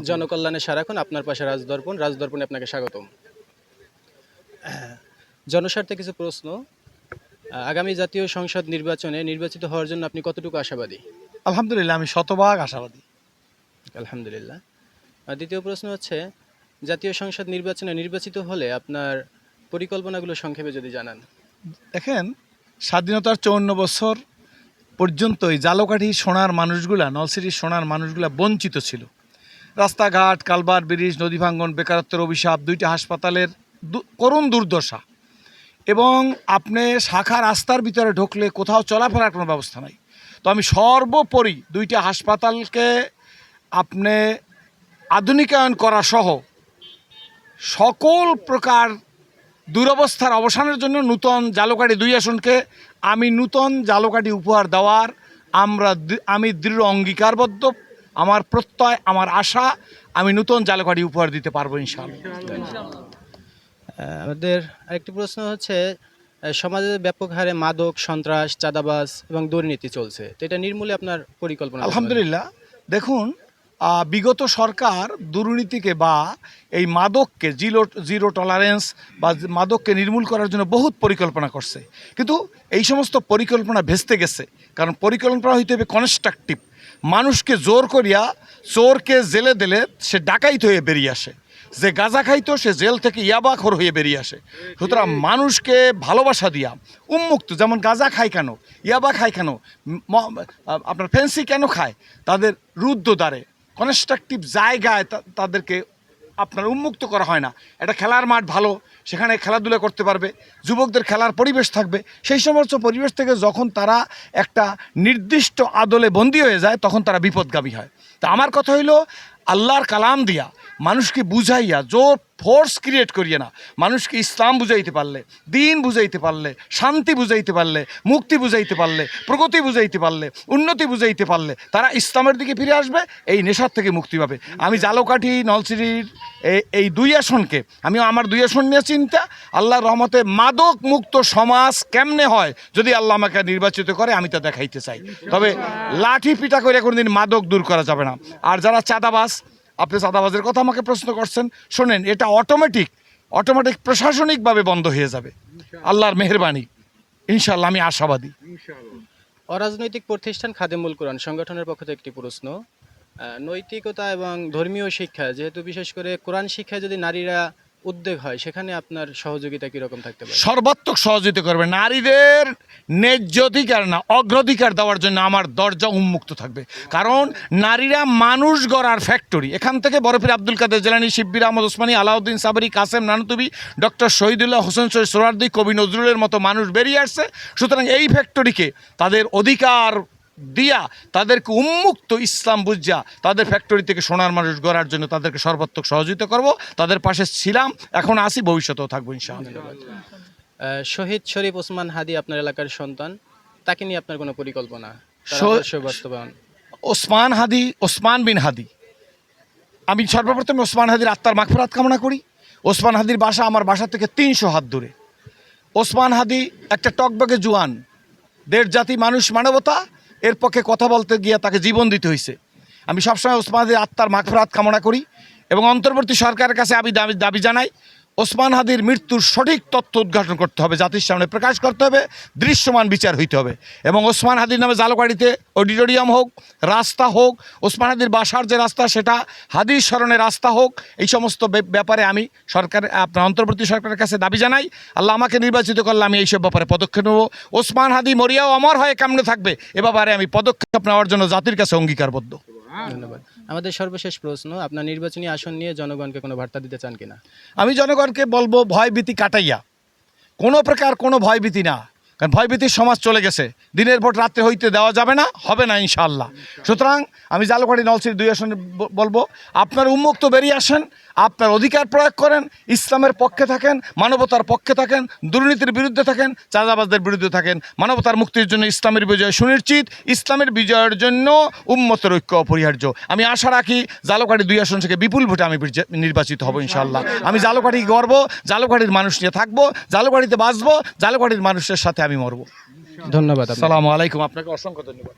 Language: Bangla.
জনকল্যাণে সারাক্ষণ আপনার পাশে রাজদর্পণ। রাজদর্পণে আপনাকে স্বাগতম। জনস্বার্থে কিছু প্রশ্ন। আগামী জাতীয় সংসদ নির্বাচনে নির্বাচিত হওয়ার জন্য আপনি কতটুকু আশাবাদী? আলহামদুলিল্লাহ, আমি শতভাগ আশাবাদী। আলহামদুলিল্লাহ। দ্বিতীয় প্রশ্ন হচ্ছে, জাতীয় সংসদ নির্বাচনে নির্বাচিত হলে আপনার পরিকল্পনাগুলো সংক্ষেপে যদি জানান। দেখেন, স্বাধীনতার 54 বছর পর্যন্তই জালকাঠি সোনার মানুষগুলা, নলছিটির সোনার মানুষগুলা বঞ্চিত ছিল। রাস্তাঘাট, কালভার্ট, ব্রিজ, নদী ভাঙ্গন, বেকারত্বের অভিশাপ, 2টা হাসপাতালের করুণ দুর্দশা, এবং আপনি শাখা রাস্তার ভিতরে ঢুকলে কোথাও চলাফেরার কোনো ব্যবস্থা নাই। তো আমি সর্বোপরি 2টা হাসপাতালকে আপনি আধুনিকায়ন করা সহ সকল প্রকার দুরবস্থার অবসানের জন্য নূতন জালকাঠি 2 আসনকে আমি নূতন জালকাঠি উপহার দেওয়ার আমি দৃঢ় অঙ্গীকারবদ্ধ। আমার প্রত্যয়, আমার আশা, আমি নূতন জালকাঠি উপহার দিতে পারবো ইনশাআল্লাহ। আমাদের আরেকটি প্রশ্ন হচ্ছে, সমাজে ব্যাপক হারে মাদক, সন্ত্রাস, চাঁদাবাজ এবং দুর্নীতি চলছে, তো এটা নির্মূলে আপনার পরিকল্পনা? আলহামদুলিল্লাহ, দেখুন, বিগত সরকার দুর্নীতিকে বা এই মাদককে জিরো টলারেন্স বা মাদককে নির্মূল করার জন্য বহুত পরিকল্পনা করছে, কিন্তু এই সমস্ত পরিকল্পনা ভেস্তে গেছে। কারণ পরিকল্পনা হইতে হবে কনস্ট্রাকটিভ। মানুষকে জোর করিয়া চোরকে জেলে দিলে সে ডাকাইত হয়ে বেরিয়ে আসে, যে গাঁজা খাইতো সে জেল থেকে ইয়াবাখোর হয়ে বেরিয়ে আসে। সুতরাং মানুষকে ভালোবাসা দিয়া উন্মুক্ত, যেমন গাঁজা খায় কেন, ইয়াবা খায় কেন, আপনার ফেন্সি কেন খায়, তাদের রুদ্ধ দ্বারে কনস্ট্রাকটিভ জায়গায় তাদেরকে আপনার উন্মুক্ত করা হয় না। একটা খেলার মাঠ ভালো, সেখানে খেলাধুলা করতে পারবে, যুবকদের খেলার পরিবেশ থাকবে। সেই সমস্ত পরিবেশ থেকে যখন তারা একটা নির্দিষ্ট আদলে বন্দী হয়ে যায়, তখন তারা বিপদগামী হয়। তা আমার কথা হইল, আল্লাহর কালাম দিয়া মানুষকে বুঝাইয়া, জোর ফোর্স ক্রিয়েট করিয়ে না, মানুষকে ইসলাম বুঝাইতে পারলে, দিন বুঝাইতে পারলে, শান্তি বুঝাইতে পারলে, মুক্তি বুঝাইতে পারলে, প্রগতি বুঝাইতে পারলে, উন্নতি বুঝাইতে পারলে তারা ইসলামের দিকে ফিরে আসবে, এই নেশার থেকে মুক্তি পাবে। আমি জালকাঠি, নলছিটির এই 2 আসনকে, আমি আমার 2 আসন নিয়ে চিন্তা, আল্লাহর রহমতে মাদক মুক্ত সমাজ কেমনে হয় যদি আল্লাহ আমাকে নির্বাচিত করে, আমি তা দেখাইতে চাই। তবে লাঠি পিটা করে কোনোদিন মাদক দূর করা যাবে না। আর যারা চাঁদাবাজ, আপনি চাঁদাবাজের কথা আমাকে প্রশ্ন করছেন, শোনেন, এটা অটোমেটিক প্রশাসনিকভাবে বন্ধ হয়ে যাবে আল্লাহর মেহেরবানি, ইনশাআল্লাহ। আমি আশাবাদী। অরাজনৈতিক প্রতিষ্ঠান খাদেমুল কোরআন সংগঠনের পক্ষ থেকে একটি প্রশ্ন। নৈতিকতা এবং ধর্মীয় শিক্ষা, যেহেতু বিশেষ করে কোরআন শিক্ষায় যদি নারীরা উদ্যোগ হয়, সেখানে আপনার সহযোগিতা কীরকম থাকতে পারে? সর্বাত্মক সহযোগিতা করবে। নারীদের ন্যায্য অধিকার না, অগ্রাধিকার দেওয়ার জন্য আমার দরজা উন্মুক্ত থাকবে। কারণ নারীরা মানুষ গড়ার ফ্যাক্টরি। এখান থেকে বরফির আব্দুল কাদের জিলানী, শিব্বির আহমদ ওসমানী, আলাউদ্দিন সাবরি, কাসেম নানুতুবি, ডক্টর শহীদুল্লাহ হোসেন সোহরাওয়ার্দী, কবি নজরুলের মতো মানুষ বেরিয়ে আসছে। সুতরাং এই ফ্যাক্টরিকে তাদের অধিকার দিয়া, তাদেরকে উন্মুক্ত ইসলাম বুঝা, তাদের ফ্যাক্টরি থেকে সোনার মানুষ গড়ার জন্য তাদেরকে সর্বাত্মক সহযোগিতা করব। তাদের পাশে ছিলাম, এখন আসি, ভবিষ্যতেও থাকবো ইনশাআল্লাহ। শহীদ শরীফ ওসমান হাদি আপনার এলাকার সন্তান, তাকে নিয়ে আপনার কোনো পরিকল্পনা? বাস্তবায়ন ওসমান বিন হাদি, আমি সর্বপ্রথম ওসমান হাদির আত্মার মাগফিরাত কামনা করি। ওসমান হাদির বাসা আমার বাসা থেকে 300 হাত দূরে। ওসমান হাদি একটা টকবগে জুয়ান, দেড় জাতি, মানুষ, মানবতা, এর পক্ষে কথা বলতে গিয়ে তাকে জীবন দিতে হয়েছে। আমি সবসময় ওসমান হাদির আত্মার মাগফিরাত কামনা করি এবং অন্তর্বর্তী সরকারের কাছে আমি দাবি জানাই, ওসমান হাদির মৃত্যুর সঠিক তথ্য উদ্ঘাটন করতে হবে, জাতির সামনে প্রকাশ করতে হবে, দৃশ্যমান বিচার হইতে হবে। এবং ওসমান হাদির নামে জালকাঠিতে অডিটোরিয়াম হোক, রাস্তা হোক, ওসমান হাদির বাসার যে রাস্তা সেটা হাদির স্মরণে রাস্তা হোক, এই সমস্ত ব্যাপারে আমি আপনার অন্তর্বর্তী সরকারের কাছে দাবি জানাই। আল্লাহ আমাকে নির্বাচিত করলে আমি এইসব ব্যাপারে পদক্ষেপ নেব। ওসমান হাদি মরিয়াও অমর হয়ে কেমনে থাকবে, এ ব্যাপারে আমি পদক্ষেপ নেওয়ার জন্য জাতির কাছে অঙ্গীকারবদ্ধ। ধন্যবাদ। আমাদের সর্বশেষ প্রশ্ন, আপনার নির্বাচনী আসন নিয়ে জনগণকে কোনো বার্তা দিতে চান কিনা? আমি জনগণকে বলবো, ভয়ভীতি কাটাইয়া, কোনো প্রকার কোনো ভয়ভীতি না, কারণ ভয়ভীতির সমাজ চলে গেছে, দিনের ভোট রাত্রে হইতে দেওয়া যাবে না, হবে না ইনশাআল্লাহ। সুতরাং আমি জালকাঠি, নলছিটি 2 আসনে বলবো, আপনার উন্মুক্ত বেরিয়ে আসেন, আপনার অধিকার প্রয়োগ করেন, ইসলামের পক্ষে থাকেন, মানবতার পক্ষে থাকেন, দুর্নীতির বিরুদ্ধে থাকেন, চাঁদাবাজদের বিরুদ্ধে থাকেন। মানবতার মুক্তির জন্য ইসলামের বিজয় সুনিশ্চিত, ইসলামের বিজয়ের জন্য উম্মতের ঐক্য অপরিহার্য। আমি আশা রাখি জালকাঠি 2 আসন থেকে বিপুল ভোটে আমি নির্বাচিত হব ইনশাআল্লাহ। আমি জালকাঠি গর্ব, জালকাঠির মানুষ নিয়ে থাকবো, জালকাঠিতে বাঁচবো, জালকাঠির মানুষের সাথে আমি মরবো। ধন্যবাদ। আসসালামু আলাইকুম। আপনাকে অসংখ্য ধন্যবাদ।